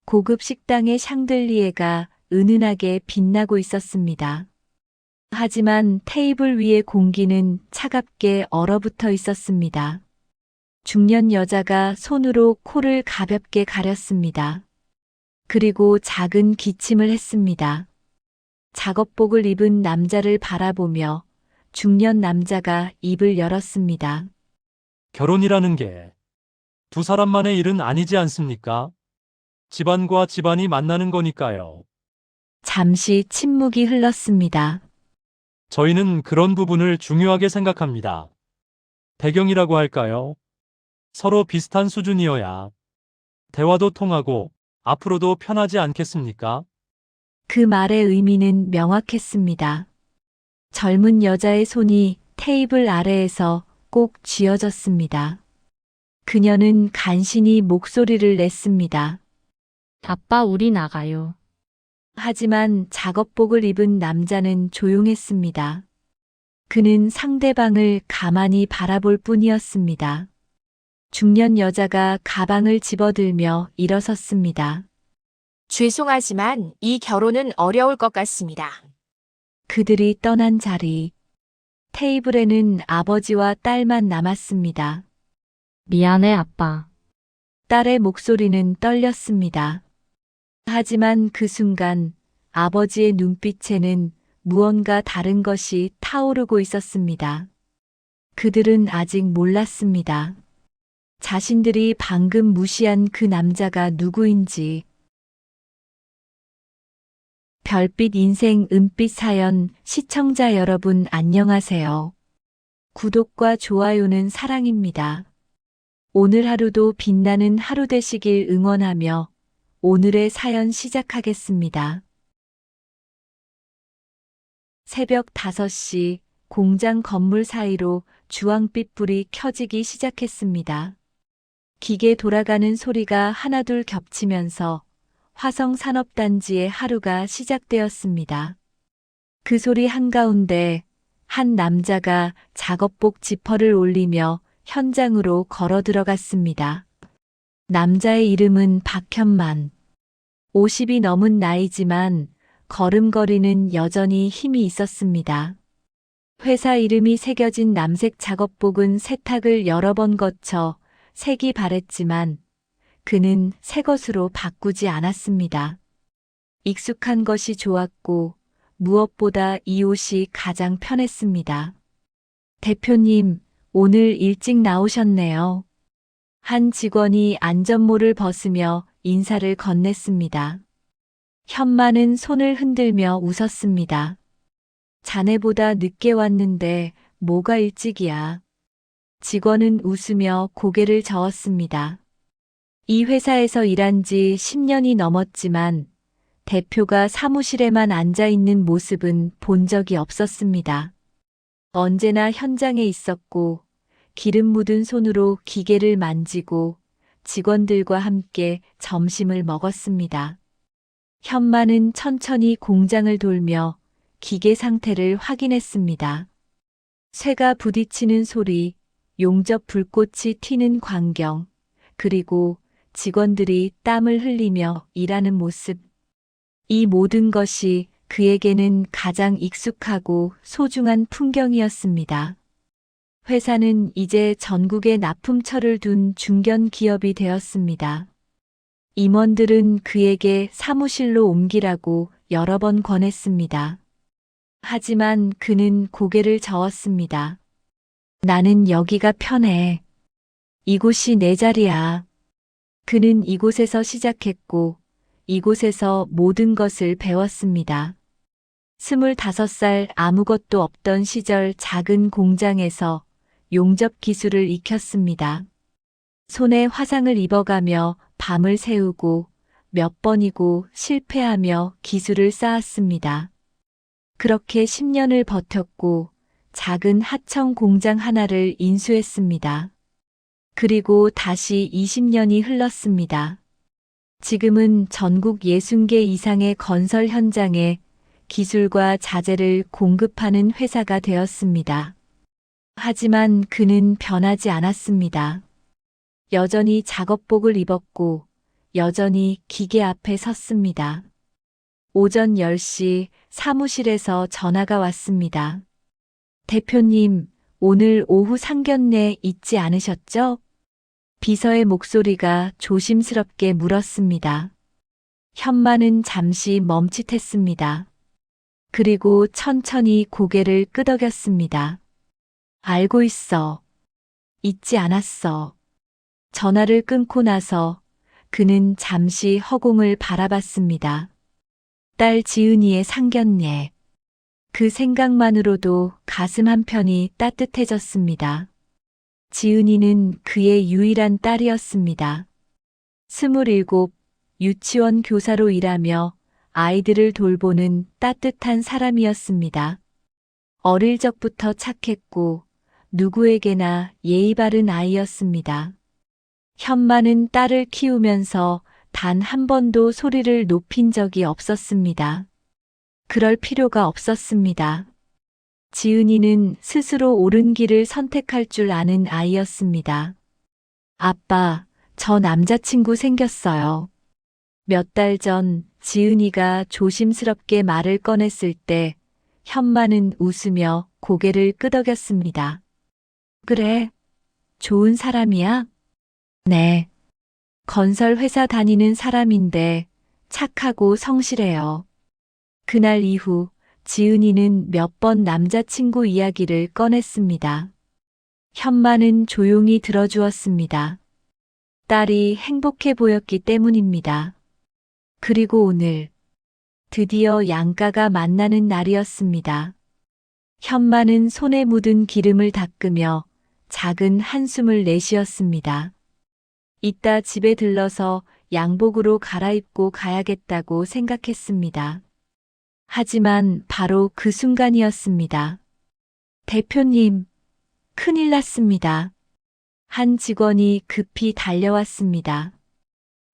고급 식당의 샹들리에가 은은하게 빛나고 있었습니다. 하지만 테이블 위의 공기는 차갑게 얼어붙어 있었습니다. 중년 여자가 손으로 코를 가볍게 가렸습니다. 그리고 작은 기침을 했습니다. 작업복을 입은 남자를 바라보며 중년 남자가 입을 열었습니다. 결혼이라는 게 두 사람만의 일은 아니지 않습니까? 집안과 집안이 만나는 거니까요. 잠시 침묵이 흘렀습니다. 저희는 그런 부분을 중요하게 생각합니다. 배경이라고 할까요? 서로 비슷한 수준이어야 대화도 통하고 앞으로도 편하지 않겠습니까? 그 말의 의미는 명확했습니다. 젊은 여자의 손이 테이블 아래에서 꼭 쥐어졌습니다. 그녀는 간신히 목소리를 냈습니다. 아빠, 우리 나가요. 하지만 작업복을 입은 남자는 조용했습니다. 그는 상대방을 가만히 바라볼 뿐이었습니다. 중년 여자가 가방을 집어들며 일어섰습니다. 죄송하지만 이 결혼은 어려울 것 같습니다. 그들이 떠난 자리. 테이블에는 아버지와 딸만 남았습니다. 미안해, 아빠. 딸의 목소리는 떨렸습니다. 하지만 그 순간 아버지의 눈빛에는 무언가 다른 것이 타오르고 있었습니다. 그들은 아직 몰랐습니다. 자신들이 방금 무시한 그 남자가 누구인지. 별빛 인생 은빛 사연 시청자 여러분 안녕하세요. 구독과 좋아요는 사랑입니다. 오늘 하루도 빛나는 하루 되시길 응원하며 오늘의 사연 시작하겠습니다. 새벽 5시 공장 건물 사이로 주황빛 불이 켜지기 시작했습니다. 기계 돌아가는 소리가 하나둘 겹치면서 화성산업단지의 하루가 시작되었습니다. 그 소리 한가운데 한 남자가 작업복 지퍼를 올리며 현장으로 걸어 들어갔습니다. 남자의 이름은 박현만. 50이 넘은 나이지만 걸음걸이는 여전히 힘이 있었습니다. 회사 이름이 새겨진 남색 작업복은 세탁을 여러 번 거쳐 색이 바랬지만 그는 새 것으로 바꾸지 않았습니다. 익숙한 것이 좋았고 무엇보다 이 옷이 가장 편했습니다. 대표님, 오늘 일찍 나오셨네요. 한 직원이 안전모를 벗으며 인사를 건넸습니다. 현만은 손을 흔들며 웃었습니다. 자네보다 늦게 왔는데 뭐가 일찍이야. 직원은 웃으며 고개를 저었습니다. 이 회사에서 일한 지 10년이 넘었지만 대표가 사무실에만 앉아 있는 모습은 본 적이 없었습니다. 언제나 현장에 있었고 기름 묻은 손으로 기계를 만지고 직원들과 함께 점심을 먹었습니다. 현만은 천천히 공장을 돌며 기계 상태를 확인했습니다. 쇠가 부딪히는 소리, 용접 불꽃이 튀는 광경, 그리고 직원들이 땀을 흘리며 일하는 모습. 이 모든 것이 그에게는 가장 익숙하고 소중한 풍경이었습니다. 회사는 이제 전국에 납품처를 둔 중견 기업이 되었습니다. 임원들은 그에게 사무실로 옮기라고 여러 번 권했습니다. 하지만 그는 고개를 저었습니다. 나는 여기가 편해. 이곳이 내 자리야. 그는 이곳에서 시작했고 이곳에서 모든 것을 배웠습니다. 25살 아무것도 없던 시절 작은 공장에서 용접 기술을 익혔습니다. 손에 화상을 입어가며 밤을 새우고 몇 번이고 실패하며 기술을 쌓았습니다. 그렇게 10년을 버텼고 작은 하청 공장 하나를 인수했습니다. 그리고 다시 20년이 흘렀습니다. 지금은 전국 60개 이상의 건설 현장에 기술과 자재를 공급하는 회사가 되었습니다. 하지만 그는 변하지 않았습니다. 여전히 작업복을 입었고 여전히 기계 앞에 섰습니다. 오전 10시 사무실에서 전화가 왔습니다. 대표님, 오늘 오후 상견례 잊지 않으셨죠? 비서의 목소리가 조심스럽게 물었습니다. 현만은 잠시 멈칫했습니다. 그리고 천천히 고개를 끄덕였습니다. 알고 있어. 잊지 않았어. 전화를 끊고 나서 그는 잠시 허공을 바라봤습니다. 딸 지은이의 상견례. 그 생각만으로도 가슴 한편이 따뜻해졌습니다. 지은이는 그의 유일한 딸이었습니다. 27, 유치원 교사로 일하며 아이들을 돌보는 따뜻한 사람이었습니다. 어릴 적부터 착했고 누구에게나 예의 바른 아이였습니다. 현만은 딸을 키우면서 단 한 번도 소리를 높인 적이 없었습니다. 그럴 필요가 없었습니다. 지은이는 스스로 옳은 길을 선택할 줄 아는 아이였습니다. 아빠, 저 남자친구 생겼어요. 몇 달 전 지은이가 조심스럽게 말을 꺼냈을 때 현만은 웃으며 고개를 끄덕였습니다. 그래? 좋은 사람이야? 네. 건설 회사 다니는 사람인데 착하고 성실해요. 그날 이후 지은이는 몇 번 남자친구 이야기를 꺼냈습니다. 현만은 조용히 들어주었습니다. 딸이 행복해 보였기 때문입니다. 그리고 오늘 드디어 양가가 만나는 날이었습니다. 현만은 손에 묻은 기름을 닦으며 작은 한숨을 내쉬었습니다. 이따 집에 들러서 양복으로 갈아입고 가야겠다고 생각했습니다. 하지만 바로 그 순간이었습니다. 대표님, 큰일 났습니다. 한 직원이 급히 달려왔습니다.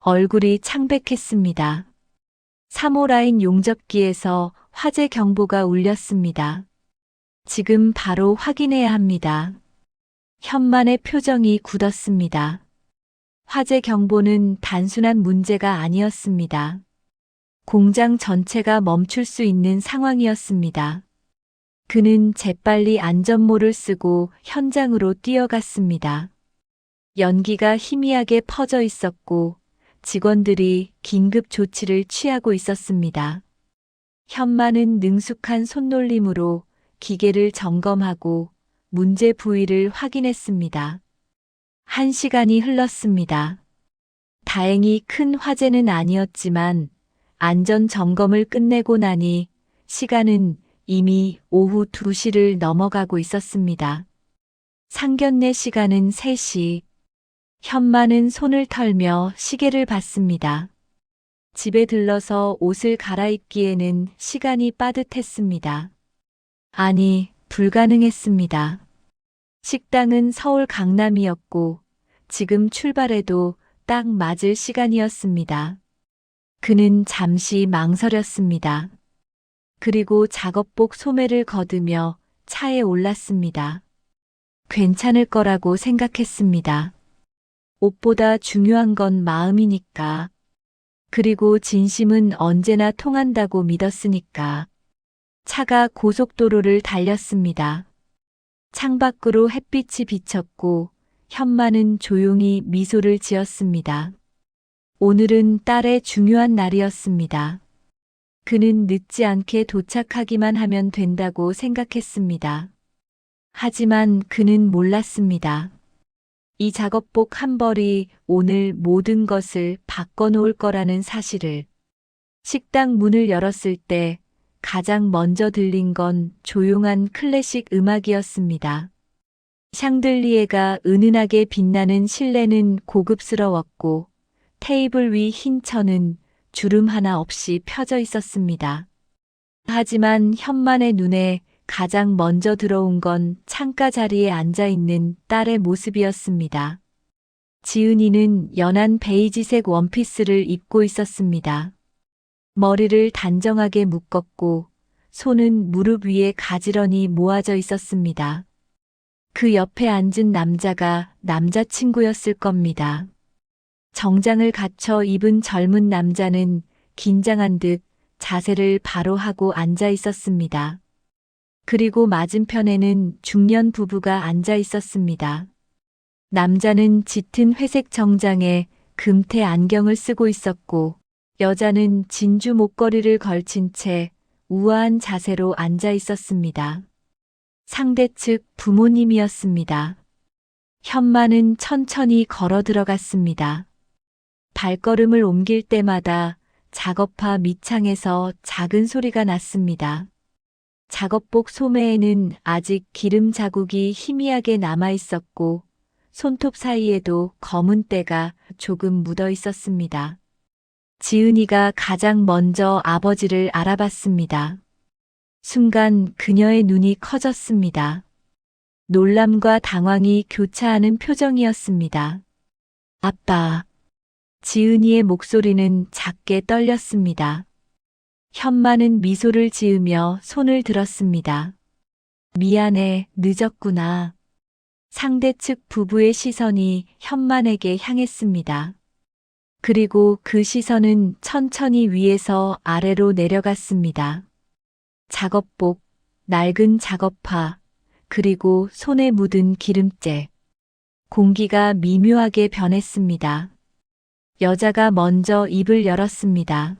얼굴이 창백했습니다. 3호 라인 용접기에서 화재 경보가 울렸습니다. 지금 바로 확인해야 합니다. 현만의 표정이 굳었습니다. 화재 경보는 단순한 문제가 아니었습니다. 공장 전체가 멈출 수 있는 상황이었습니다. 그는 재빨리 안전모를 쓰고 현장으로 뛰어갔습니다. 연기가 희미하게 퍼져 있었고 직원들이 긴급 조치를 취하고 있었습니다. 현만은 능숙한 손놀림으로 기계를 점검하고 문제 부위를 확인했습니다. 1시간이 흘렀습니다. 다행히 큰 화재는 아니었지만 안전 점검을 끝내고 나니 시간은 이미 오후 2시를 넘어가고 있었습니다. 상견례 시간은 3시. 현만은 손을 털며 시계를 봤습니다. 집에 들러서 옷을 갈아입기에는 시간이 빠듯했습니다. 아니, 불가능했습니다. 식당은 서울 강남이었고 지금 출발해도 딱 맞을 시간이었습니다. 그는 잠시 망설였습니다. 그리고 작업복 소매를 걷으며 차에 올랐습니다. 괜찮을 거라고 생각했습니다. 옷보다 중요한 건 마음이니까. 그리고 진심은 언제나 통한다고 믿었으니까. 차가 고속도로를 달렸습니다. 창밖으로 햇빛이 비쳤고 현만은 조용히 미소를 지었습니다. 오늘은 딸의 중요한 날이었습니다. 그는 늦지 않게 도착하기만 하면 된다고 생각했습니다. 하지만 그는 몰랐습니다. 이 작업복 한 벌이 오늘 모든 것을 바꿔놓을 거라는 사실을. 식당 문을 열었을 때 가장 먼저 들린 건 조용한 클래식 음악이었습니다. 샹들리에가 은은하게 빛나는 실내는 고급스러웠고 테이블 위 흰 천은 주름 하나 없이 펴져 있었습니다. 하지만 현만의 눈에 가장 먼저 들어온 건 창가 자리에 앉아 있는 딸의 모습이었습니다. 지은이는 연한 베이지색 원피스를 입고 있었습니다. 머리를 단정하게 묶었고 손은 무릎 위에 가지런히 모아져 있었습니다. 그 옆에 앉은 남자가 남자친구였을 겁니다. 정장을 갖춰 입은 젊은 남자는 긴장한 듯 자세를 바로 하고 앉아 있었습니다. 그리고 맞은편에는 중년 부부가 앉아 있었습니다. 남자는 짙은 회색 정장에 금태 안경을 쓰고 있었고, 여자는 진주 목걸이를 걸친 채 우아한 자세로 앉아 있었습니다. 상대 측 부모님이었습니다. 현마는 천천히 걸어 들어갔습니다. 발걸음을 옮길 때마다 작업화 밑창에서 작은 소리가 났습니다. 작업복 소매에는 아직 기름 자국이 희미하게 남아 있었고, 손톱 사이에도 검은 때가 조금 묻어 있었습니다. 지은이가 가장 먼저 아버지를 알아봤습니다. 순간 그녀의 눈이 커졌습니다. 놀람과 당황이 교차하는 표정이었습니다. 아빠. 지은이의 목소리는 작게 떨렸습니다. 현마는 미소를 지으며 손을 들었습니다. 미안해, 늦었구나. 상대 측 부부의 시선이 현만에게 향했습니다. 그리고 그 시선은 천천히 위에서 아래로 내려갔습니다. 작업복, 낡은 작업화, 그리고 손에 묻은 기름때. 공기가 미묘하게 변했습니다. 여자가 먼저 입을 열었습니다.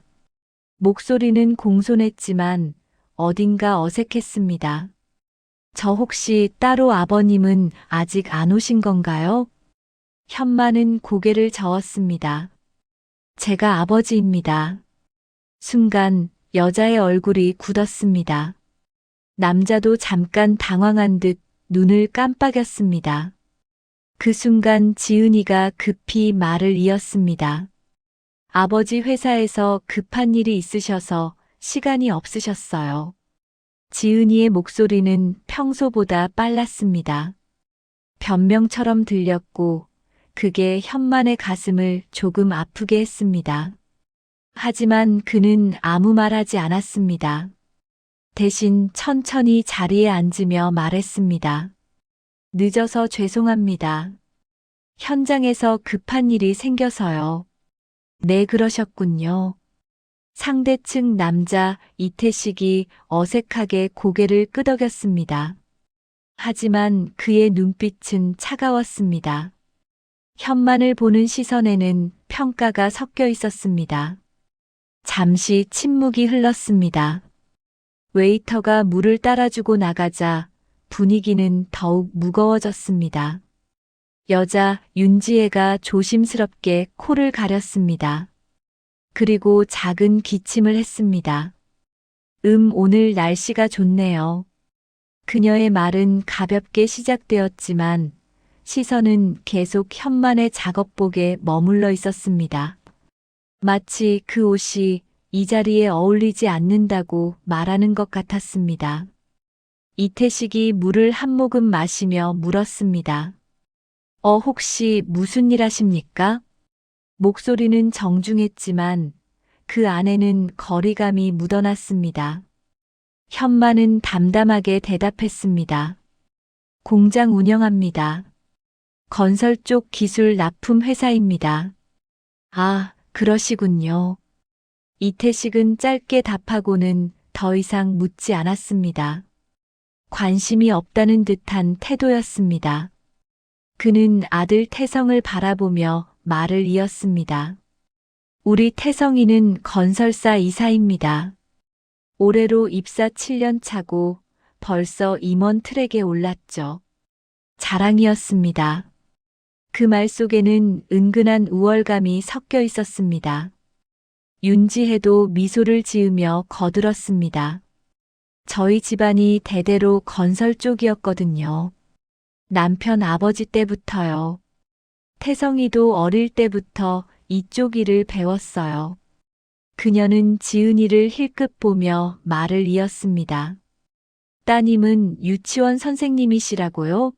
목소리는 공손했지만 어딘가 어색했습니다. 저 혹시 따로 아버님은 아직 안 오신 건가요? 현마는 고개를 저었습니다. 제가 아버지입니다. 순간 여자의 얼굴이 굳었습니다. 남자도 잠깐 당황한 듯 눈을 깜빡였습니다. 그 순간 지은이가 급히 말을 이었습니다. 아버지 회사에서 급한 일이 있으셔서 시간이 없으셨어요. 지은이의 목소리는 평소보다 빨랐습니다. 변명처럼 들렸고 그게 현만의 가슴을 조금 아프게 했습니다. 하지만 그는 아무 말하지 않았습니다. 대신 천천히 자리에 앉으며 말했습니다. 늦어서 죄송합니다. 현장에서 급한 일이 생겨서요. 네, 그러셨군요. 상대측 남자 이태식이 어색하게 고개를 끄덕였습니다. 하지만 그의 눈빛은 차가웠습니다. 현만을 보는 시선에는 평가가 섞여 있었습니다. 잠시 침묵이 흘렀습니다. 웨이터가 물을 따라주고 나가자 분위기는 더욱 무거워졌습니다. 여자 윤지혜가 조심스럽게 코를 가렸습니다. 그리고 작은 기침을 했습니다. 오늘 날씨가 좋네요. 그녀의 말은 가볍게 시작되었지만 시선은 계속 현만의 작업복에 머물러 있었습니다. 마치 그 옷이 이 자리에 어울리지 않는다고 말하는 것 같았습니다. 이태식이 물을 한 모금 마시며 물었습니다. 혹시 무슨 일 하십니까? 목소리는 정중했지만 그 안에는 거리감이 묻어났습니다. 현마는 담담하게 대답했습니다. 공장 운영합니다. 건설 쪽 기술 납품 회사입니다. 아, 그러시군요. 이태식은 짧게 답하고는 더 이상 묻지 않았습니다. 관심이 없다는 듯한 태도였습니다. 그는 아들 태성을 바라보며 말을 이었습니다. 우리 태성이는 건설사 이사입니다. 올해로 입사 7년 차고 벌써 임원 트랙에 올랐죠. 자랑이었습니다. 그 말 속에는 은근한 우월감이 섞여 있었습니다. 윤지혜도 미소를 지으며 거들었습니다. 저희 집안이 대대로 건설 쪽이었거든요. 남편 아버지 때부터요. 태성이도 어릴 때부터 이쪽 일을 배웠어요. 그녀는 지은이를 힐끗 보며 말을 이었습니다. 따님은 유치원 선생님이시라고요?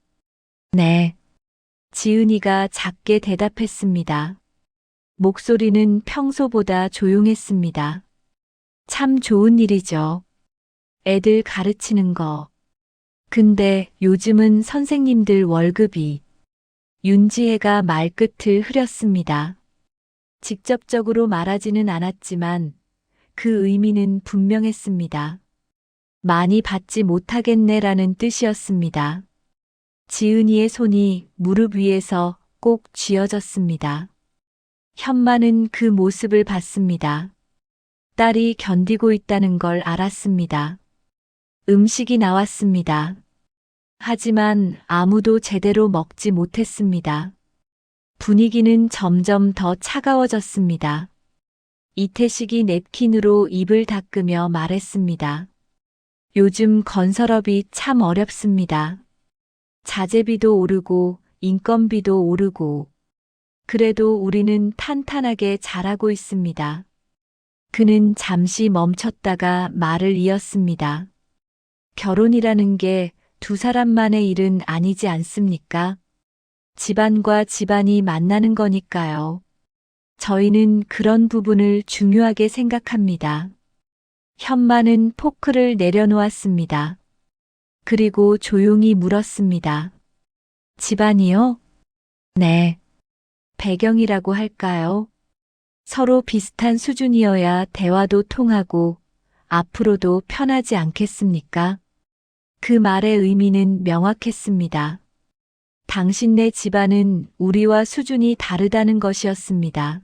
네. 지은이가 작게 대답했습니다. 목소리는 평소보다 조용했습니다. 참 좋은 일이죠. 애들 가르치는 거. 근데 요즘은 선생님들 월급이. 윤지혜가 말끝을 흐렸습니다. 직접적으로 말하지는 않았지만 그 의미는 분명했습니다. 많이 받지 못하겠네라는 뜻이었습니다. 지은이의 손이 무릎 위에서 꼭 쥐어졌습니다. 현마는 그 모습을 봤습니다. 딸이 견디고 있다는 걸 알았습니다. 음식이 나왔습니다. 하지만 아무도 제대로 먹지 못했습니다. 분위기는 점점 더 차가워졌습니다. 이태식이 냅킨으로 입을 닦으며 말했습니다. 요즘 건설업이 참 어렵습니다. 자재비도 오르고 인건비도 오르고 그래도 우리는 탄탄하게 잘하고 있습니다. 그는 잠시 멈췄다가 말을 이었습니다. 결혼이라는 게 두 사람만의 일은 아니지 않습니까? 집안과 집안이 만나는 거니까요. 저희는 그런 부분을 중요하게 생각합니다. 현마는 포크를 내려놓았습니다. 그리고 조용히 물었습니다. 집안이요? 네. 배경이라고 할까요? 서로 비슷한 수준이어야 대화도 통하고 앞으로도 편하지 않겠습니까? 그 말의 의미는 명확했습니다. 당신네 집안은 우리와 수준이 다르다는 것이었습니다.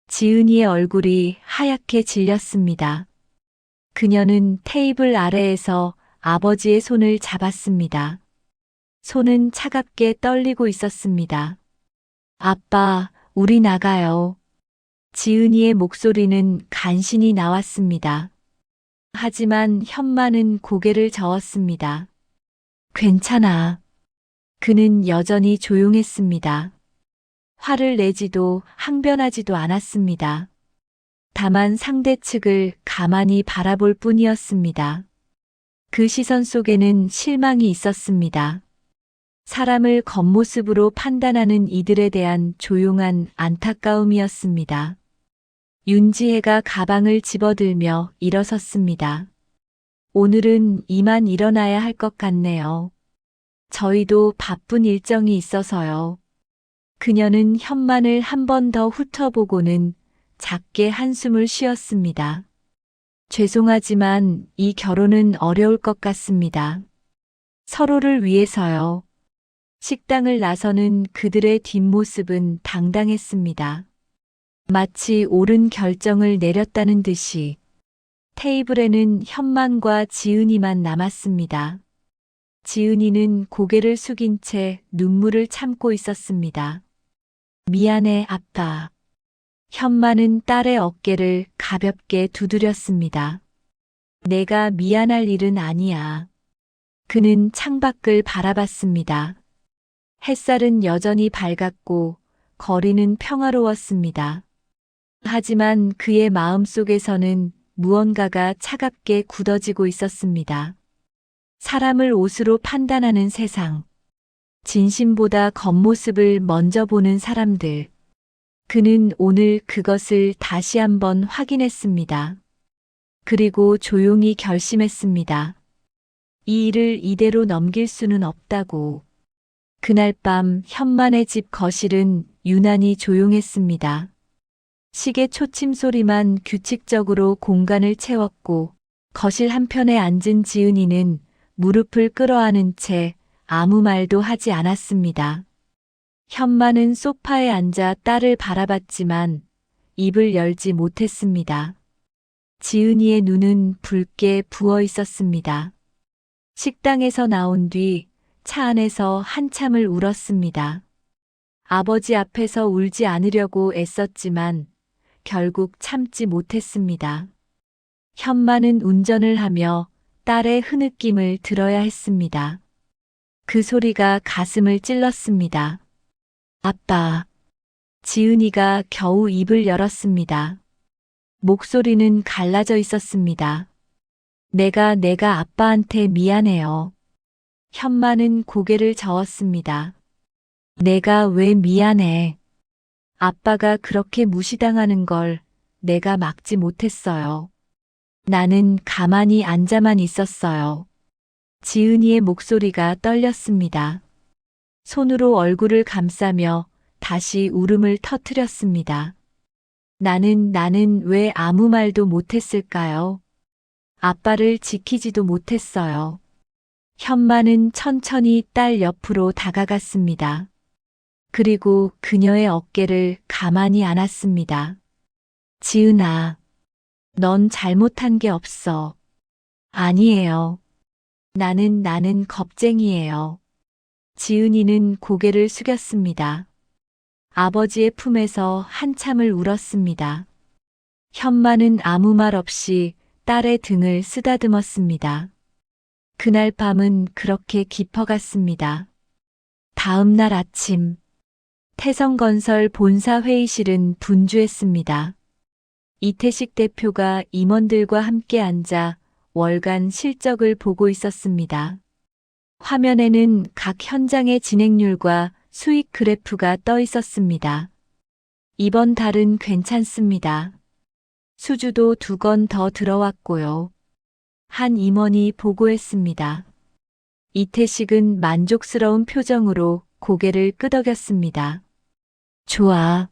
지은이의 얼굴이 하얗게 질렸습니다. 그녀는 테이블 아래에서 아버지의 손을 잡았습니다. 손은 차갑게 떨리고 있었습니다. 아빠, 우리 나가요. 지은이의 목소리는 간신히 나왔습니다. 하지만 현마는 고개를 저었습니다. 괜찮아. 그는 여전히 조용했습니다. 화를 내지도 항변하지도 않았습니다. 다만 상대 측을 가만히 바라볼 뿐이었습니다. 그 시선 속에는 실망이 있었습니다. 사람을 겉모습으로 판단하는 이들에 대한 조용한 안타까움이었습니다. 윤지혜가 가방을 집어들며 일어섰습니다. 오늘은 이만 일어나야 할 것 같네요. 저희도 바쁜 일정이 있어서요. 그녀는 현만을 한 번 더 훑어보고는 작게 한숨을 쉬었습니다. 죄송하지만 이 결혼은 어려울 것 같습니다. 서로를 위해서요. 식당을 나서는 그들의 뒷모습은 당당했습니다. 마치 옳은 결정을 내렸다는 듯이 테이블에는 현만과 지은이만 남았습니다. 지은이는 고개를 숙인 채 눈물을 참고 있었습니다. 미안해, 아빠. 현만은 딸의 어깨를 가볍게 두드렸습니다. 내가 미안할 일은 아니야. 그는 창밖을 바라봤습니다. 햇살은 여전히 밝았고 거리는 평화로웠습니다. 하지만 그의 마음속에서는 무언가가 차갑게 굳어지고 있었습니다. 사람을 옷으로 판단하는 세상. 진심보다 겉모습을 먼저 보는 사람들. 그는 오늘 그것을 다시 한번 확인했습니다. 그리고 조용히 결심했습니다. 이 일을 이대로 넘길 수는 없다고. 그날 밤 현만의 집 거실은 유난히 조용했습니다. 시계 초침 소리만 규칙적으로 공간을 채웠고 거실 한편에 앉은 지은이는 무릎을 끌어안은 채 아무 말도 하지 않았습니다. 현만은 소파에 앉아 딸을 바라봤지만 입을 열지 못했습니다. 지은이의 눈은 붉게 부어 있었습니다. 식당에서 나온 뒤 차 안에서 한참을 울었습니다. 아버지 앞에서 울지 않으려고 애썼지만 결국 참지 못했습니다. 현만은 운전을 하며 딸의 흐느낌을 들어야 했습니다. 그 소리가 가슴을 찔렀습니다. 아빠. 지은이가 겨우 입을 열었습니다. 목소리는 갈라져 있었습니다. 내가 아빠한테 미안해요. 현만은 고개를 저었습니다. 내가 왜 미안해? 아빠가 그렇게 무시당하는 걸 내가 막지 못했어요. 나는 가만히 앉아만 있었어요. 지은이의 목소리가 떨렸습니다. 손으로 얼굴을 감싸며 다시 울음을 터뜨렸습니다. 나는 왜 아무 말도 못했을까요? 아빠를 지키지도 못했어요. 현마는 천천히 딸 옆으로 다가갔습니다. 그리고 그녀의 어깨를 가만히 안았습니다. 지은아, 넌 잘못한 게 없어. 아니에요. 나는 겁쟁이에요. 지은이는 고개를 숙였습니다. 아버지의 품에서 한참을 울었습니다. 현마는 아무 말 없이 딸의 등을 쓰다듬었습니다. 그날 밤은 그렇게 깊어갔습니다. 다음 날 아침, 태성건설 본사 회의실은 분주했습니다. 이태식 대표가 임원들과 함께 앉아 월간 실적을 보고 있었습니다. 화면에는 각 현장의 진행률과 수익 그래프가 떠 있었습니다. 이번 달은 괜찮습니다. 수주도 2건 더 들어왔고요. 한 임원이 보고했습니다. 이태식은 만족스러운 표정으로 고개를 끄덕였습니다. 좋아.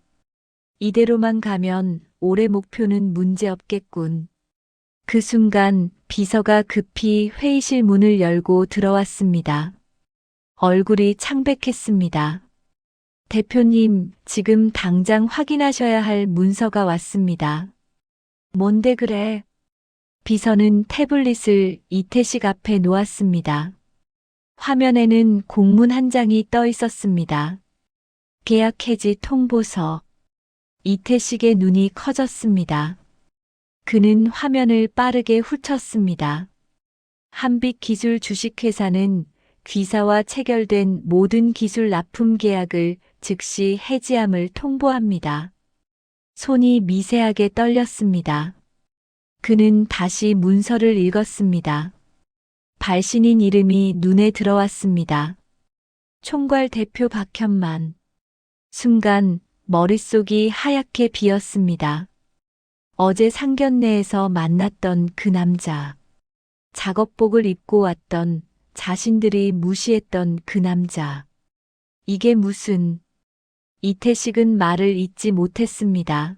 이대로만 가면 올해 목표는 문제없겠군. 그 순간 비서가 급히 회의실 문을 열고 들어왔습니다. 얼굴이 창백했습니다. 대표님, 지금 당장 확인하셔야 할 문서가 왔습니다. 뭔데 그래? 비서는 태블릿을 이태식 앞에 놓았습니다. 화면에는 공문 한 장이 떠 있었습니다. 계약 해지 통보서. 이태식의 눈이 커졌습니다. 그는 화면을 빠르게 훑었습니다. 한빛기술 주식회사는 귀사와 체결된 모든 기술 납품 계약을 즉시 해지함을 통보합니다. 손이 미세하게 떨렸습니다. 그는 다시 문서를 읽었습니다. 발신인 이름이 눈에 들어왔습니다. 총괄 대표 박현만. 순간 머릿속이 하얗게 비었습니다. 어제 상견례에서 만났던 그 남자. 작업복을 입고 왔던, 자신들이 무시했던 그 남자. 이게 무슨... 이태식은 말을 잇지 못했습니다.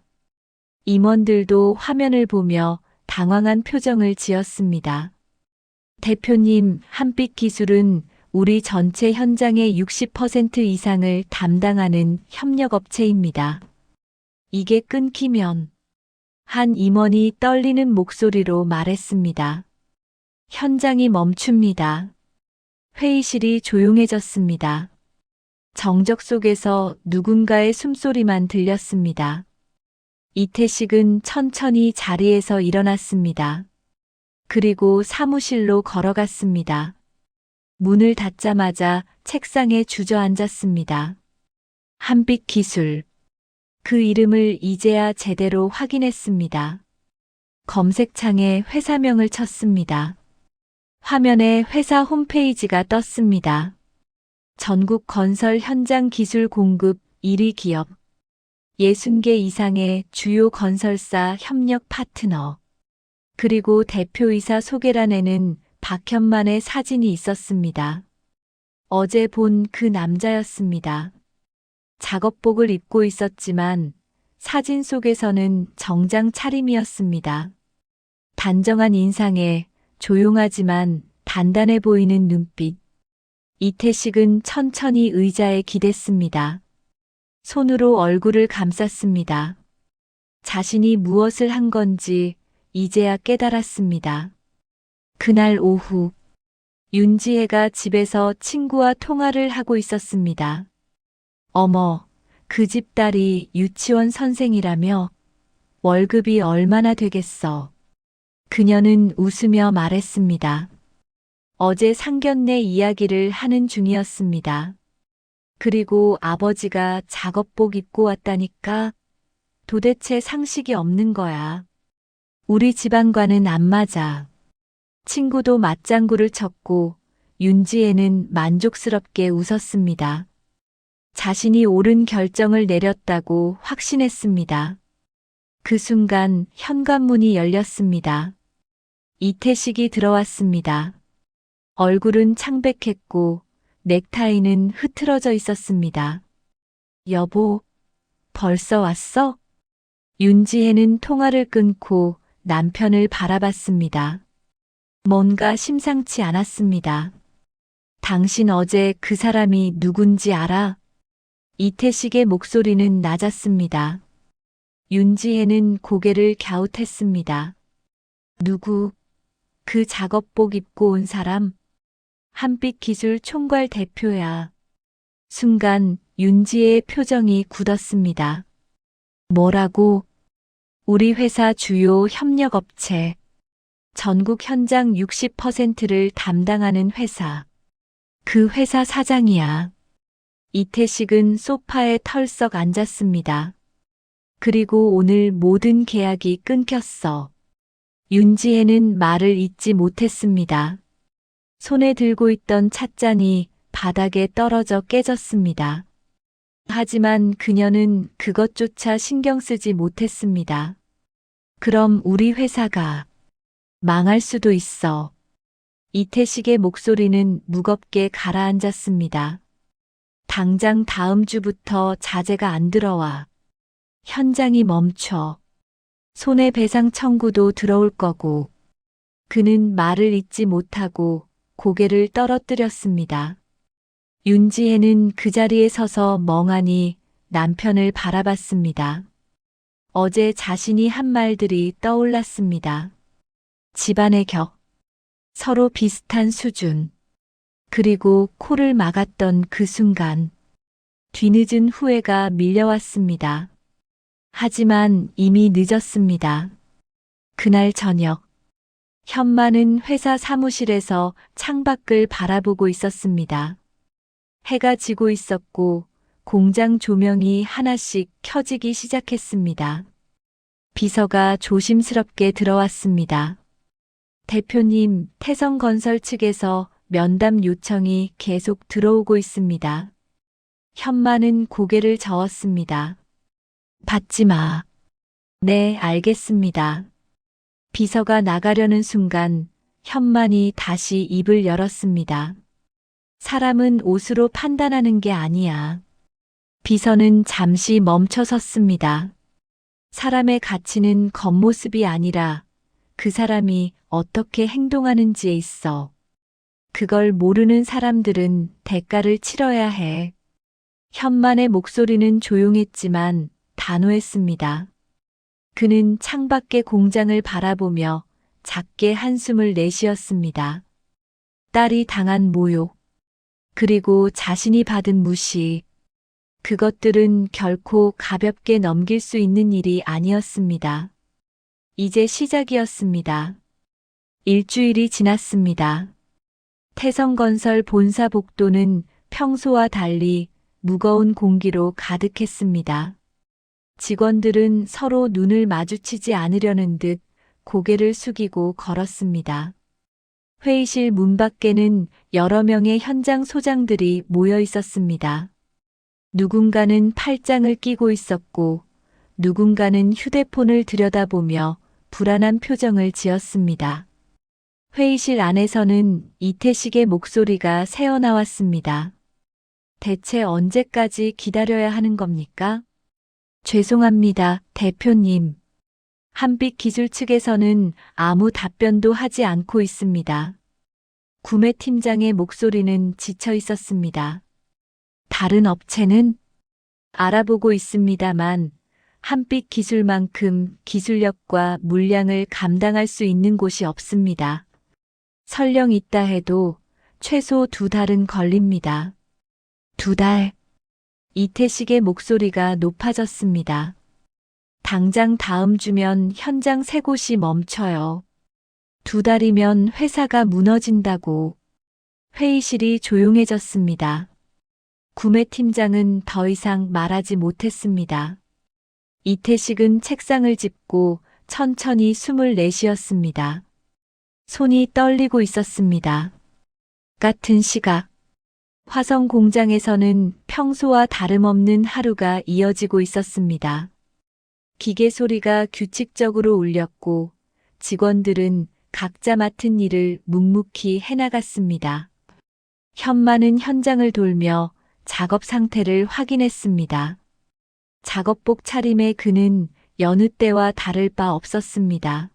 임원들도 화면을 보며 당황한 표정을 지었습니다. 대표님, 한빛기술은 우리 전체 현장의 60% 이상을 담당하는 협력업체입니다. 이게 끊기면... 한 임원이 떨리는 목소리로 말했습니다. 현장이 멈춥니다. 회의실이 조용해졌습니다. 정적 속에서 누군가의 숨소리만 들렸습니다. 이태식은 천천히 자리에서 일어났습니다. 그리고 사무실로 걸어갔습니다. 문을 닫자마자 책상에 주저앉았습니다. 한빛기술. 그 이름을 이제야 제대로 확인했습니다. 검색창에 회사명을 쳤습니다. 화면에 회사 홈페이지가 떴습니다. 전국 건설 현장 기술 공급 1위 기업. 60개 이상의 주요 건설사 협력 파트너. 그리고 대표이사 소개란에는 박현만의 사진이 있었습니다. 어제 본 그 남자였습니다. 작업복을 입고 있었지만 사진 속에서는 정장 차림이었습니다. 단정한 인상에 조용하지만 단단해 보이는 눈빛. 이태식은 천천히 의자에 기댔습니다. 손으로 얼굴을 감쌌습니다. 자신이 무엇을 한 건지 이제야 깨달았습니다. 그날 오후, 윤지혜가 집에서 친구와 통화를 하고 있었습니다. 어머, 그 집 딸이 유치원 선생이라며? 월급이 얼마나 되겠어? 그녀는 웃으며 말했습니다. 어제 상견례 이야기를 하는 중이었습니다. 그리고 아버지가 작업복 입고 왔다니까? 도대체 상식이 없는 거야. 우리 집안과는 안 맞아. 친구도 맞장구를 쳤고 윤지혜는 만족스럽게 웃었습니다. 자신이 옳은 결정을 내렸다고 확신했습니다. 그 순간 현관문이 열렸습니다. 이태식이 들어왔습니다. 얼굴은 창백했고 넥타이는 흐트러져 있었습니다. 여보, 벌써 왔어? 윤지혜는 통화를 끊고 남편을 바라봤습니다. 뭔가 심상치 않았습니다. 당신 어제 그 사람이 누군지 알아? 이태식의 목소리는 낮았습니다. 윤지혜는 고개를 갸웃했습니다. 누구? 그 작업복 입고 온 사람? 한빛기술 총괄 대표야. 순간 윤지혜의 표정이 굳었습니다. 뭐라고? 우리 회사 주요 협력업체. 전국 현장 60%를 담당하는 회사. 그 회사 사장이야. 이태식은 소파에 털썩 앉았습니다. 그리고 오늘 모든 계약이 끊겼어. 윤지혜는 말을 잇지 못했습니다. 손에 들고 있던 찻잔이 바닥에 떨어져 깨졌습니다. 하지만 그녀는 그것조차 신경 쓰지 못했습니다. 그럼 우리 회사가 망할 수도 있어. 이태식의 목소리는 무겁게 가라앉았습니다. 당장 다음 주부터 자재가 안 들어와. 현장이 멈춰. 손해배상 청구도 들어올 거고. 그는 말을 잇지 못하고 고개를 떨어뜨렸습니다. 윤지혜는 그 자리에 서서 멍하니 남편을 바라봤습니다. 어제 자신이 한 말들이 떠올랐습니다. 집안의 격, 서로 비슷한 수준, 그리고 코를 막았던 그 순간, 뒤늦은 후회가 밀려왔습니다. 하지만 이미 늦었습니다. 그날 저녁, 현만은 회사 사무실에서 창밖을 바라보고 있었습니다. 해가 지고 있었고 공장 조명이 하나씩 켜지기 시작했습니다. 비서가 조심스럽게 들어왔습니다. 대표님, 태성건설 측에서 면담 요청이 계속 들어오고 있습니다. 현만은 고개를 저었습니다. 받지 마. 네, 알겠습니다. 비서가 나가려는 순간 현만이 다시 입을 열었습니다. 사람은 옷으로 판단하는 게 아니야. 비서는 잠시 멈춰 섰습니다. 사람의 가치는 겉모습이 아니라 그 사람이 어떻게 행동하는지에 있어. 그걸 모르는 사람들은 대가를 치러야 해. 현만의 목소리는 조용했지만 단호했습니다. 그는 창밖의 공장을 바라보며 작게 한숨을 내쉬었습니다. 딸이 당한 모욕, 그리고 자신이 받은 무시, 그것들은 결코 가볍게 넘길 수 있는 일이 아니었습니다. 이제 시작이었습니다. 일주일이 지났습니다. 태성건설 본사 복도는 평소와 달리 무거운 공기로 가득했습니다. 직원들은 서로 눈을 마주치지 않으려는 듯 고개를 숙이고 걸었습니다. 회의실 문 밖에는 여러 명의 현장 소장들이 모여 있었습니다. 누군가는 팔짱을 끼고 있었고 누군가는 휴대폰을 들여다보며 불안한 표정을 지었습니다. 회의실 안에서는 이태식의 목소리가 새어나왔습니다. 대체 언제까지 기다려야 하는 겁니까? 죄송합니다, 대표님. 한빛기술 측에서는 아무 답변도 하지 않고 있습니다. 구매팀장의 목소리는 지쳐 있었습니다. 다른 업체는 알아보고 있습니다만 한빛기술만큼 기술력과 물량을 감당할 수 있는 곳이 없습니다. 설령 있다 해도 최소 2달은 걸립니다. 2달. 이태식의 목소리가 높아졌습니다. 당장 다음 주면 현장 3곳이 멈춰요. 2달이면 회사가 무너진다고. 회의실이 조용해졌습니다. 구매팀장은 더 이상 말하지 못했습니다. 이태식은 책상을 짚고 천천히 숨을 내쉬었습니다. 손이 떨리고 있었습니다. 같은 시각. 화성 공장에서는 평소와 다름없는 하루가 이어지고 있었습니다. 기계 소리가 규칙적으로 울렸고 직원들은 각자 맡은 일을 묵묵히 해나갔습니다. 현만은 현장을 돌며 작업 상태를 확인했습니다. 작업복 차림의 그는 여느 때와 다를 바 없었습니다.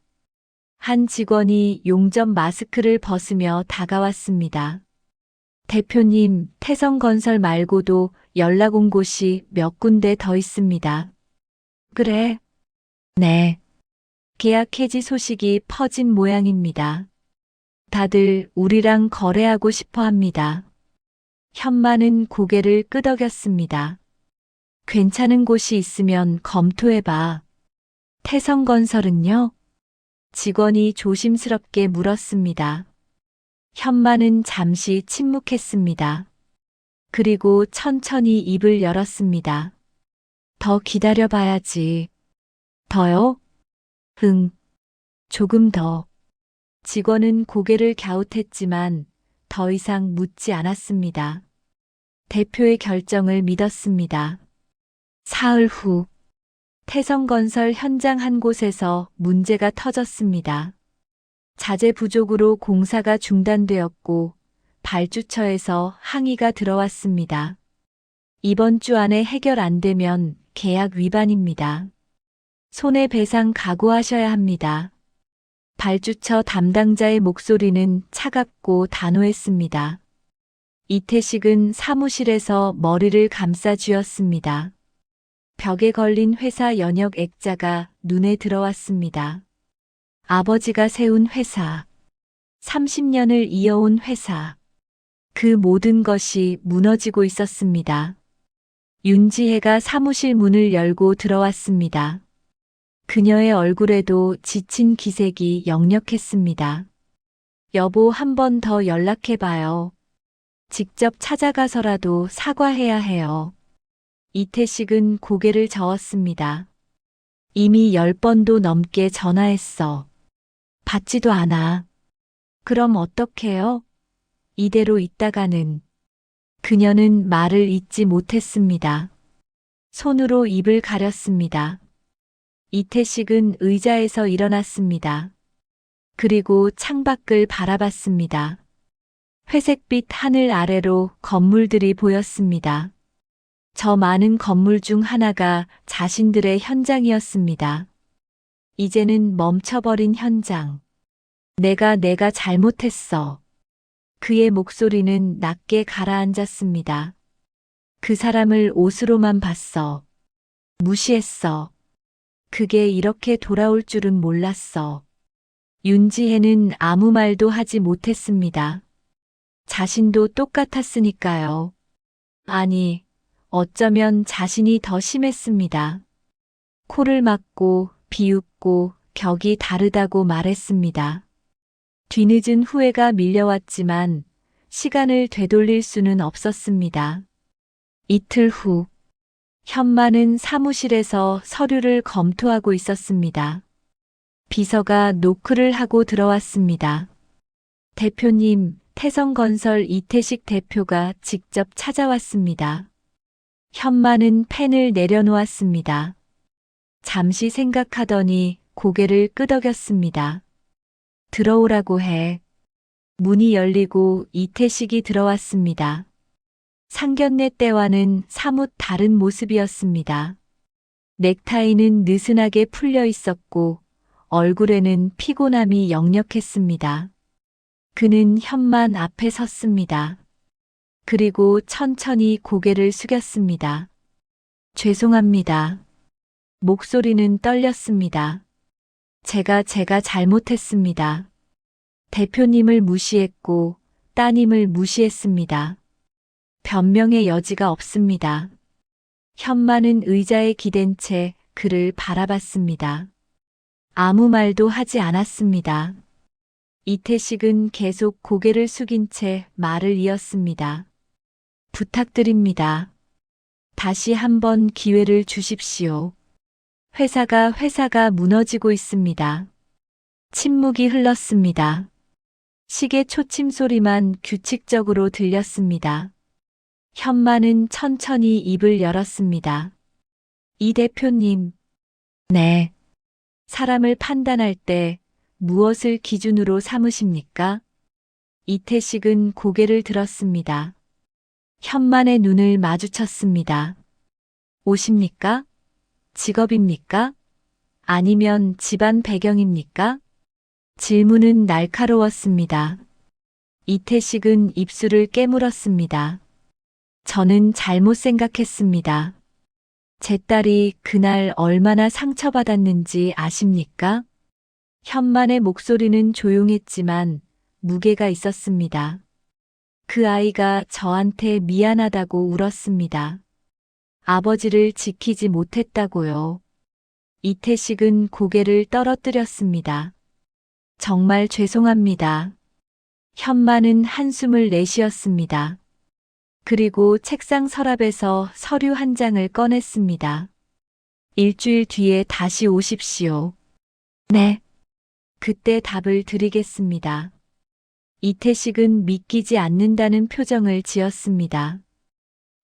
한 직원이 용접 마스크를 벗으며 다가왔습니다. 대표님, 태성건설 말고도 연락 온 곳이 몇 군데 더 있습니다. 그래? 네. 계약 해지 소식이 퍼진 모양입니다. 다들 우리랑 거래하고 싶어 합니다. 현만은 고개를 끄덕였습니다. 괜찮은 곳이 있으면 검토해봐. 태성건설은요? 직원이 조심스럽게 물었습니다. 현만은 잠시 침묵했습니다. 그리고 천천히 입을 열었습니다. 더 기다려봐야지. 더요? 응. 조금 더. 직원은 고개를 갸웃했지만 더 이상 묻지 않았습니다. 대표의 결정을 믿었습니다. 사흘 후, 태성건설 현장 한 곳에서 문제가 터졌습니다. 자재 부족으로 공사가 중단되었고 발주처에서 항의가 들어왔습니다. 이번 주 안에 해결 안 되면 계약 위반입니다. 손해배상 각오하셔야 합니다. 발주처 담당자의 목소리는 차갑고 단호했습니다. 이태식은 사무실에서 머리를 감싸 쥐었습니다. 벽에 걸린 회사 연역 액자가 눈에 들어왔습니다. 아버지가 세운 회사, 30년을 이어온 회사, 그 모든 것이 무너지고 있었습니다. 윤지혜가 사무실 문을 열고 들어왔습니다. 그녀의 얼굴에도 지친 기색이 역력했습니다. 여보, 한 번 더 연락해봐요. 직접 찾아가서라도 사과해야 해요. 이태식은 고개를 저었습니다. 이미 10번도 넘게 전화했어. 받지도 않아. 그럼 어떡해요? 이대로 있다가는. 그녀는 말을 잇지 못했습니다. 손으로 입을 가렸습니다. 이태식은 의자에서 일어났습니다. 그리고 창밖을 바라봤습니다. 회색빛 하늘 아래로 건물들이 보였습니다. 저 많은 건물 중 하나가 자신들의 현장이었습니다. 이제는 멈춰버린 현장. 내가 잘못했어. 그의 목소리는 낮게 가라앉았습니다. 그 사람을 옷으로만 봤어. 무시했어. 그게 이렇게 돌아올 줄은 몰랐어. 윤지혜는 아무 말도 하지 못했습니다. 자신도 똑같았으니까요. 아니, 어쩌면 자신이 더 심했습니다. 코를 막고 비웃고 격이 다르다고 말했습니다. 뒤늦은 후회가 밀려왔지만 시간을 되돌릴 수는 없었습니다. 이틀 후, 현만은 사무실에서 서류를 검토하고 있었습니다. 비서가 노크를 하고 들어왔습니다. 대표님, 태성건설 이태식 대표가 직접 찾아왔습니다. 현만은 펜을 내려놓았습니다. 잠시 생각하더니 고개를 끄덕였습니다. 들어오라고 해. 문이 열리고 이태식이 들어왔습니다. 상견례 때와는 사뭇 다른 모습이었습니다. 넥타이는 느슨하게 풀려 있었고 얼굴에는 피곤함이 역력했습니다. 그는 현만 앞에 섰습니다. 그리고 천천히 고개를 숙였습니다. 죄송합니다. 목소리는 떨렸습니다. 제가 잘못했습니다. 대표님을 무시했고 따님을 무시했습니다. 변명의 여지가 없습니다. 현만은 의자에 기댄 채 그를 바라봤습니다. 아무 말도 하지 않았습니다. 이태식은 계속 고개를 숙인 채 말을 이었습니다. 부탁드립니다. 다시 한번 기회를 주십시오. 회사가 무너지고 있습니다. 침묵이 흘렀습니다. 시계 초침 소리만 규칙적으로 들렸습니다. 현만은 천천히 입을 열었습니다. 이 대표님. 네. 사람을 판단할 때 무엇을 기준으로 삼으십니까? 이태식은 고개를 들었습니다. 현만의 눈을 마주쳤습니다. 옷입니까? 직업입니까? 아니면 집안 배경입니까? 질문은 날카로웠습니다. 이태식은 입술을 깨물었습니다. 저는 잘못 생각했습니다. 제 딸이 그날 얼마나 상처받았는지 아십니까? 현만의 목소리는 조용했지만 무게가 있었습니다. 그 아이가 저한테 미안하다고 울었습니다. 아버지를 지키지 못했다고요. 이태식은 고개를 떨어뜨렸습니다. 정말 죄송합니다. 현만은 한숨을 내쉬었습니다. 그리고 책상 서랍에서 서류 한 장을 꺼냈습니다. 일주일 뒤에 다시 오십시오. 네. 그때 답을 드리겠습니다. 이태식은 믿기지 않는다는 표정을 지었습니다.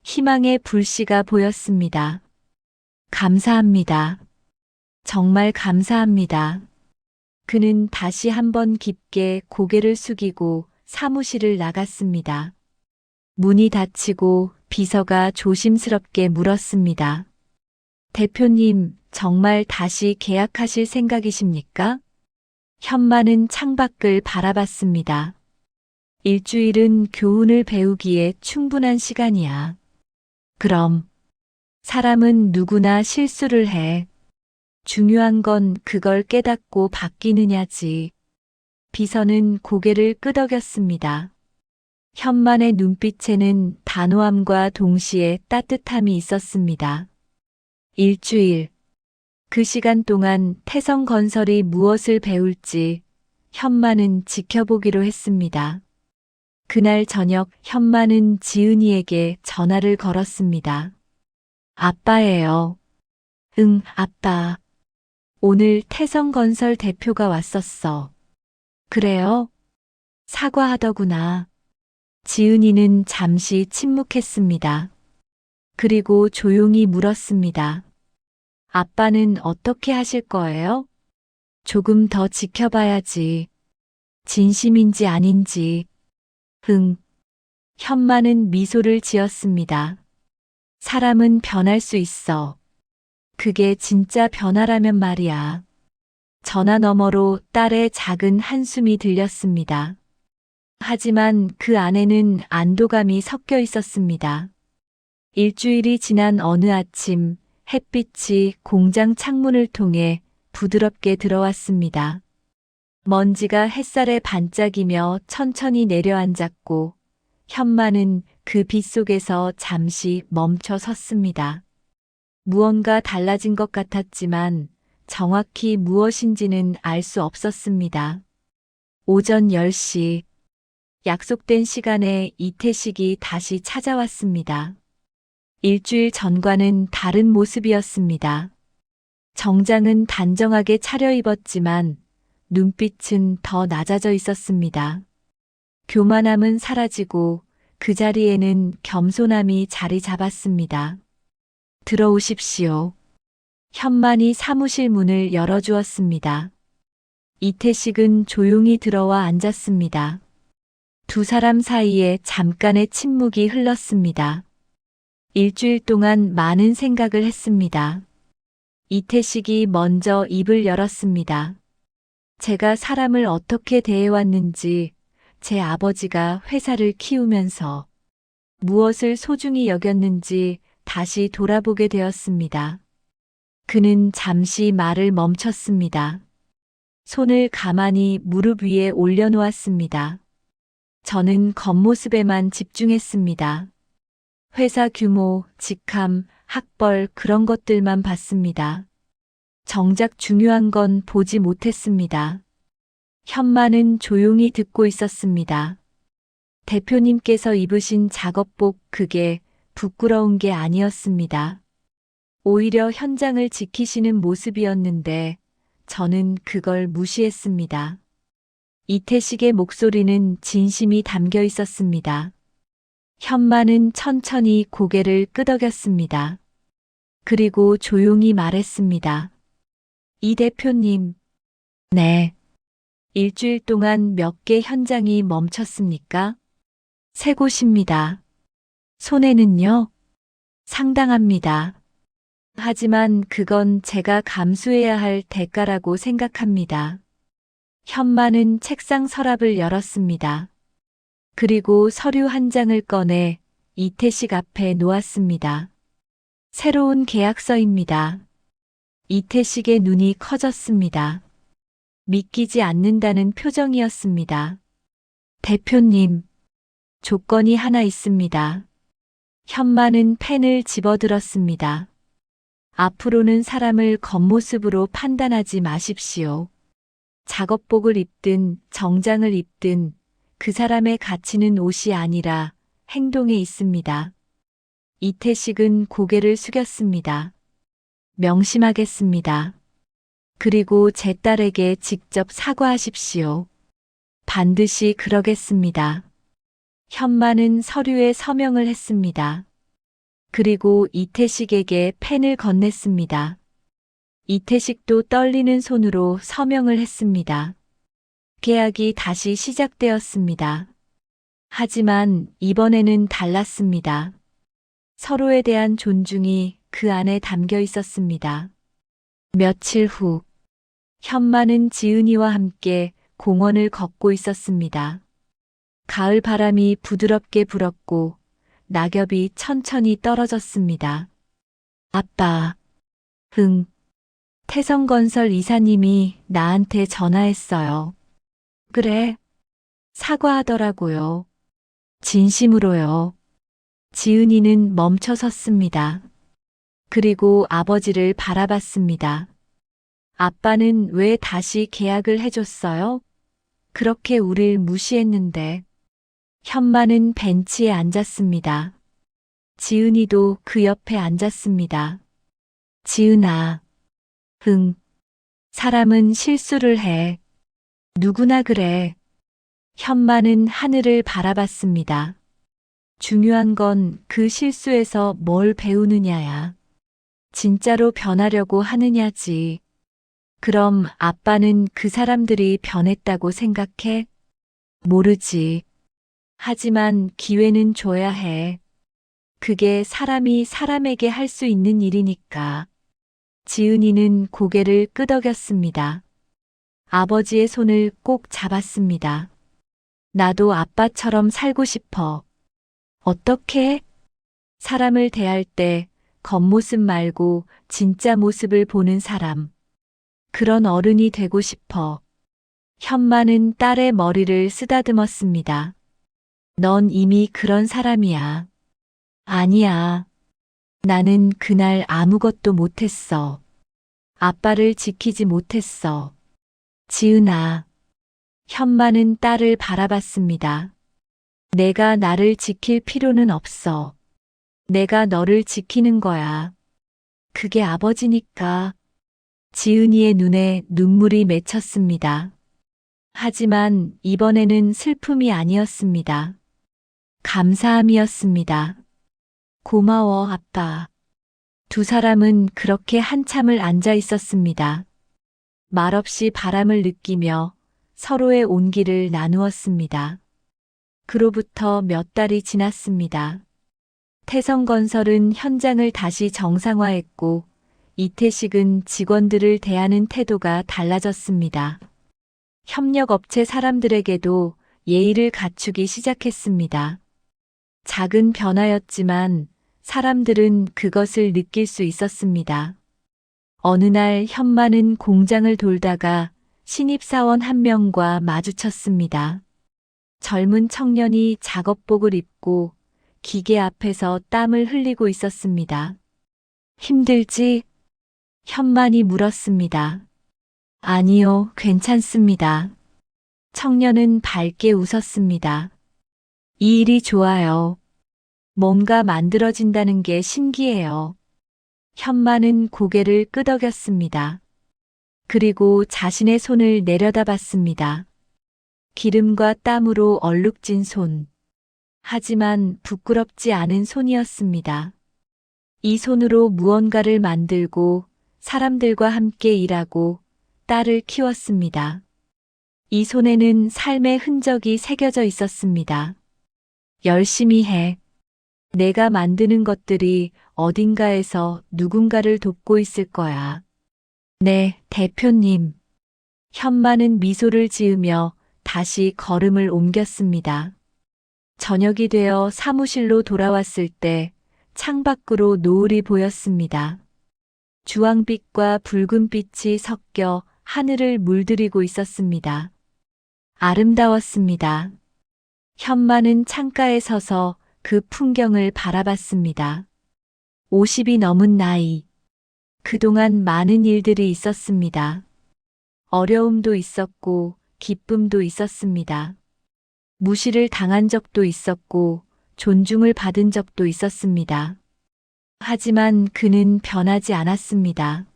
희망의 불씨가 보였습니다. 감사합니다. 정말 감사합니다. 그는 다시 한번 깊게 고개를 숙이고 사무실을 나갔습니다. 문이 닫히고 비서가 조심스럽게 물었습니다. 대표님, 정말 다시 계약하실 생각이십니까? 현만은 창밖을 바라봤습니다. 일주일은 교훈을 배우기에 충분한 시간이야. 그럼, 사람은 누구나 실수를 해. 중요한 건 그걸 깨닫고 바뀌느냐지. 비서는 고개를 끄덕였습니다. 현만의 눈빛에는 단호함과 동시에 따뜻함이 있었습니다. 일주일. 그 시간 동안 태성건설이 무엇을 배울지 현만은 지켜보기로 했습니다. 그날 저녁 현만은 지은이에게 전화를 걸었습니다. 아빠예요. 응, 아빠. 오늘 태성건설 대표가 왔었어. 그래요? 사과하더구나. 지은이는 잠시 침묵했습니다. 그리고 조용히 물었습니다. 아빠는 어떻게 하실 거예요? 조금 더 지켜봐야지. 진심인지 아닌지. 응. 현만은 미소를 지었습니다. 사람은 변할 수 있어. 그게 진짜 변화라면 말이야. 전화 너머로 딸의 작은 한숨이 들렸습니다. 하지만 그 안에는 안도감이 섞여 있었습니다. 일주일이 지난 어느 아침, 햇빛이 공장 창문을 통해 부드럽게 들어왔습니다. 먼지가 햇살에 반짝이며 천천히 내려앉았고, 현만은 그 빛 속에서 잠시 멈춰 섰습니다. 무언가 달라진 것 같았지만 정확히 무엇인지는 알 수 없었습니다. 오전 10시, 약속된 시간에 이태식이 다시 찾아왔습니다. 일주일 전과는 다른 모습이었습니다. 정장은 단정하게 차려입었지만 눈빛은 더 낮아져 있었습니다. 교만함은 사라지고 그 자리에는 겸손함이 자리 잡았습니다. 들어오십시오. 현만이 사무실 문을 열어주었습니다. 이태식은 조용히 들어와 앉았습니다. 두 사람 사이에 잠깐의 침묵이 흘렀습니다. 일주일 동안 많은 생각을 했습니다. 이태식이 먼저 입을 열었습니다. 제가 사람을 어떻게 대해왔는지, 제 아버지가 회사를 키우면서 무엇을 소중히 여겼는지 다시 돌아보게 되었습니다. 그는 잠시 말을 멈췄습니다. 손을 가만히 무릎 위에 올려놓았습니다. 저는 겉모습에만 집중했습니다. 회사 규모, 직함, 학벌 그런 것들만 봤습니다. 정작 중요한 건 보지 못했습니다. 현만은 조용히 듣고 있었습니다. 대표님께서 입으신 작업복 그게 부끄러운 게 아니었습니다. 오히려 현장을 지키시는 모습이었는데 저는 그걸 무시했습니다. 이태식의 목소리는 진심이 담겨 있었습니다. 현만은 천천히 고개를 끄덕였습니다. 그리고 조용히 말했습니다. 이 대표님. 네. 일주일 동안 몇 개 현장이 멈췄습니까? 세 곳입니다. 손해는요? 상당합니다. 하지만 그건 제가 감수해야 할 대가라고 생각합니다. 현마는 책상 서랍을 열었습니다. 그리고 서류 한 장을 꺼내 이태식 앞에 놓았습니다. 새로운 계약서입니다. 이태식의 눈이 커졌습니다. 믿기지 않는다는 표정이었습니다. 대표님, 조건이 하나 있습니다. 현마는 펜을 집어들었습니다. 앞으로는 사람을 겉모습으로 판단하지 마십시오. 작업복을 입든 정장을 입든 그 사람의 가치는 옷이 아니라 행동에 있습니다. 이태식은 고개를 숙였습니다. 명심하겠습니다. 그리고 제 딸에게 직접 사과하십시오. 반드시 그러겠습니다. 현마는 서류에 서명을 했습니다. 그리고 이태식에게 펜을 건넸습니다. 이태식도 떨리는 손으로 서명을 했습니다. 계약이 다시 시작되었습니다. 하지만 이번에는 달랐습니다. 서로에 대한 존중이 그 안에 담겨 있었습니다. 며칠 후, 현마는 지은이와 함께 공원을 걷고 있었습니다. 가을 바람이 부드럽게 불었고 낙엽이 천천히 떨어졌습니다. 아빠, 태성건설 이사님이 나한테 전화했어요. 그래, 사과하더라고요. 진심으로요. 지은이는 멈춰 섰습니다. 그리고 아버지를 바라봤습니다. 아빠는 왜 다시 계약을 해줬어요? 그렇게 우릴 무시했는데. 현마는 벤치에 앉았습니다. 지은이도 그 옆에 앉았습니다. 지은아, 사람은 실수를 해. 누구나 그래. 현마는 하늘을 바라봤습니다. 중요한 건 그 실수에서 뭘 배우느냐야. 진짜로 변하려고 하느냐지. 그럼 아빠는 그 사람들이 변했다고 생각해? 모르지. 하지만 기회는 줘야 해. 그게 사람이 사람에게 할 수 있는 일이니까. 지은이는 고개를 끄덕였습니다. 아버지의 손을 꼭 잡았습니다. 나도 아빠처럼 살고 싶어. 어떻게? 사람을 대할 때 겉모습 말고 진짜 모습을 보는 사람. 그런 어른이 되고 싶어. 현마는 딸의 머리를 쓰다듬었습니다. 넌 이미 그런 사람이야. 아니야. 나는 그날 아무것도 못했어. 아빠를 지키지 못했어. 지은아. 현마는 딸을 바라봤습니다. 내가 나를 지킬 필요는 없어. 내가 너를 지키는 거야. 그게 아버지니까. 지은이의 눈에 눈물이 맺혔습니다. 하지만 이번에는 슬픔이 아니었습니다. 감사함이었습니다. 고마워, 아빠. 두 사람은 그렇게 한참을 앉아 있었습니다. 말없이 바람을 느끼며 서로의 온기를 나누었습니다. 그로부터 몇 달이 지났습니다. 태성건설은 현장을 다시 정상화했고 이태식은 직원들을 대하는 태도가 달라졌습니다. 협력업체 사람들에게도 예의를 갖추기 시작했습니다. 작은 변화였지만 사람들은 그것을 느낄 수 있었습니다. 어느 날 현마는 공장을 돌다가 신입사원 한 명과 마주쳤습니다. 젊은 청년이 작업복을 입고 기계 앞에서 땀을 흘리고 있었습니다. 힘들지? 현만이 물었습니다. 아니요, 괜찮습니다. 청년은 밝게 웃었습니다. 이 일이 좋아요. 뭔가 만들어진다는 게 신기해요. 현마는 고개를 끄덕였습니다. 그리고 자신의 손을 내려다봤습니다. 기름과 땀으로 얼룩진 손. 하지만 부끄럽지 않은 손이었습니다. 이 손으로 무언가를 만들고 사람들과 함께 일하고 딸을 키웠습니다. 이 손에는 삶의 흔적이 새겨져 있었습니다. 열심히 해. 내가 만드는 것들이 어딘가에서 누군가를 돕고 있을 거야. 네, 대표님. 현마는 미소를 지으며 다시 걸음을 옮겼습니다. 저녁이 되어 사무실로 돌아왔을 때 창밖으로 노을이 보였습니다. 주황빛과 붉은빛이 섞여 하늘을 물들이고 있었습니다. 아름다웠습니다. 현마는 창가에 서서 그 풍경을 바라봤습니다. 50이 넘은 나이. 그동안 많은 일들이 있었습니다. 어려움도 있었고 기쁨도 있었습니다. 무시를 당한 적도 있었고 존중을 받은 적도 있었습니다. 하지만 그는 변하지 않았습니다.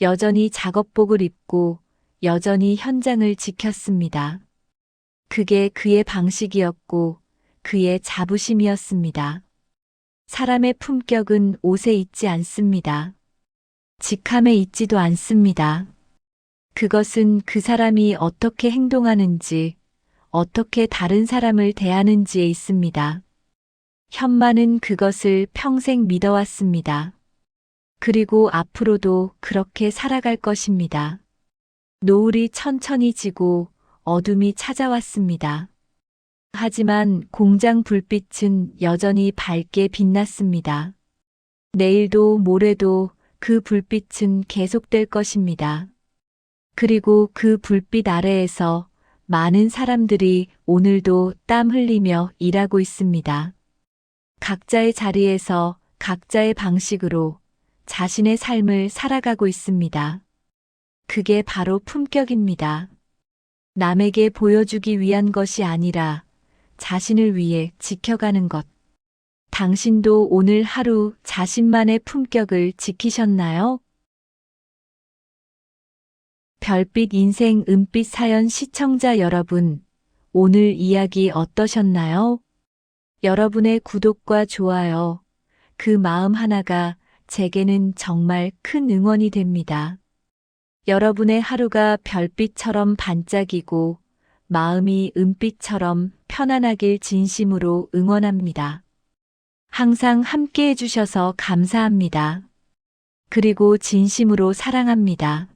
여전히 작업복을 입고 여전히 현장을 지켰습니다. 그게 그의 방식이었고 그의 자부심이었습니다. 사람의 품격은 옷에 있지 않습니다. 직함에 있지도 않습니다. 그것은 그 사람이 어떻게 행동하는지, 어떻게 다른 사람을 대하는지에 있습니다. 현마는 그것을 평생 믿어왔습니다. 그리고 앞으로도 그렇게 살아갈 것입니다. 노을이 천천히 지고 어둠이 찾아왔습니다. 하지만 공장 불빛은 여전히 밝게 빛났습니다. 내일도 모레도 그 불빛은 계속될 것입니다. 그리고 그 불빛 아래에서 많은 사람들이 오늘도 땀 흘리며 일하고 있습니다. 각자의 자리에서 각자의 방식으로 자신의 삶을 살아가고 있습니다. 그게 바로 품격입니다. 남에게 보여주기 위한 것이 아니라 자신을 위해 지켜가는 것. 당신도 오늘 하루 자신만의 품격을 지키셨나요? 별빛 인생 은빛 사연 시청자 여러분, 오늘 이야기 어떠셨나요? 여러분의 구독과 좋아요, 그 마음 하나가 제게는 정말 큰 응원이 됩니다. 여러분의 하루가 별빛처럼 반짝이고 마음이 은빛처럼 편안하길 진심으로 응원합니다. 항상 함께 해주셔서 감사합니다. 그리고 진심으로 사랑합니다.